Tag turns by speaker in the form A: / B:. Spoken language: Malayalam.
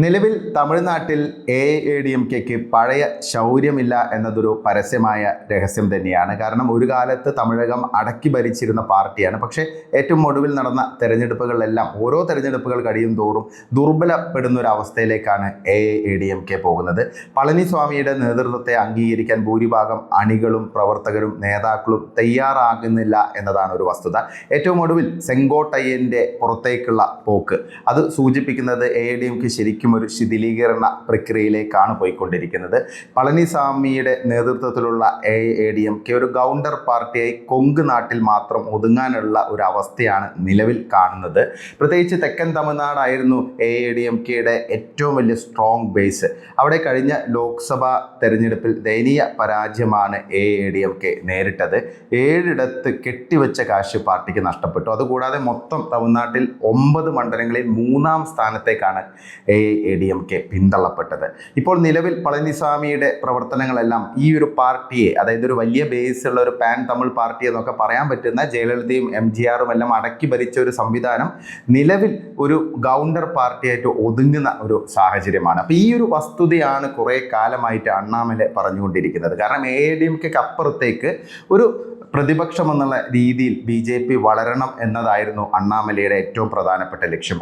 A: നിലവിൽ തമിഴ്നാട്ടിൽ AIADMKക്ക് പഴയ ശൗര്യമില്ല എന്നതൊരു പരസ്യമായ രഹസ്യം തന്നെയാണ്. കാരണം ഒരു കാലത്ത് തമിഴകം അടക്കി ഭരിച്ചിരുന്ന പാർട്ടിയാണ്. പക്ഷേ ഏറ്റവും ഒടുവിൽ നടന്ന തെരഞ്ഞെടുപ്പുകളിലെല്ലാം ഓരോ തെരഞ്ഞെടുപ്പുകൾ കഴിയും തോറും ദുർബലപ്പെടുന്ന ഒരു അവസ്ഥയിലേക്കാണ് AIADMK പോകുന്നത്. പളനിസ്വാമിയുടെ നേതൃത്വത്തെ അംഗീകരിക്കാൻ ഭൂരിഭാഗം അണികളും പ്രവർത്തകരും നേതാക്കളും തയ്യാറാകുന്നില്ല എന്നതാണ് ഒരു വസ്തുത. ഏറ്റവും ഒടുവിൽ സെങ്കോട്ടയ്യൻ്റെ പുറത്തേക്കുള്ള പോക്ക് അത് സൂചിപ്പിക്കുന്നത് AIADMK ശരിക്കും ഒരു ശിഥിലീകരണ പ്രക്രിയയിലേക്കാണ് പോയിക്കൊണ്ടിരിക്കുന്നത്. പളനിസ്വാമിയുടെ നേതൃത്വത്തിലുള്ള AIADMK ഒരു ഗൗണ്ടർ പാർട്ടിയായി കൊങ്ക് നാട്ടിൽ മാത്രം ഒതുങ്ങാനുള്ള ഒരു അവസ്ഥയാണ് നിലവിൽ കാണുന്നത്. പ്രത്യേകിച്ച് തെക്കൻ തമിഴ്നാടായിരുന്നു AIADMKയുടെ ഏറ്റവും വലിയ സ്ട്രോങ് ബേസ്. അവിടെ കഴിഞ്ഞ ലോക്സഭാ തെരഞ്ഞെടുപ്പിൽ ദയനീയ പരാജയമാണ് AIADMK നേരിട്ടത്. 7 ഇടത്ത് കെട്ടിവെച്ച കാശ് പാർട്ടിക്ക് നഷ്ടപ്പെട്ടു. അതുകൂടാതെ മൊത്തം തമിഴ്നാട്ടിൽ 9 മണ്ഡലങ്ങളിൽ 3-ാം സ്ഥാനത്തേക്കാണ് AIADMK പിന്തള്ളപ്പെട്ടത്. ഇപ്പോൾ നിലവിൽ പളനിസ്വാമിയുടെ പ്രവർത്തനങ്ങളെല്ലാം ഈ ഒരു പാർട്ടിയെ, അതായത് ഒരു വലിയ ബേസുള്ള ഒരു പാൻ തമിഴ് പാർട്ടി എന്നൊക്കെ പറയാൻ പറ്റുന്ന ജയലളിതയും MGRും എല്ലാം അടക്കി ഭരിച്ച ഒരു സംവിധാനം നിലവിൽ ഒരു ഗൗണ്ടർ പാർട്ടിയായിട്ട് ഒതുങ്ങുന്ന ഒരു സാഹചര്യമാണ്. അപ്പോൾ ഈ ഒരു വസ്തുതയാണ് കുറേ കാലമായിട്ട് അണ്ണാമല പറഞ്ഞുകൊണ്ടിരിക്കുന്നത്. കാരണം AIADMKക്ക് അപ്പുറത്തേക്ക് ഒരു പ്രതിപക്ഷം എന്നുള്ള രീതിയിൽ BJP വളരണം എന്നതായിരുന്നു അണ്ണാമലയുടെ ഏറ്റവും പ്രധാനപ്പെട്ട ലക്ഷ്യം.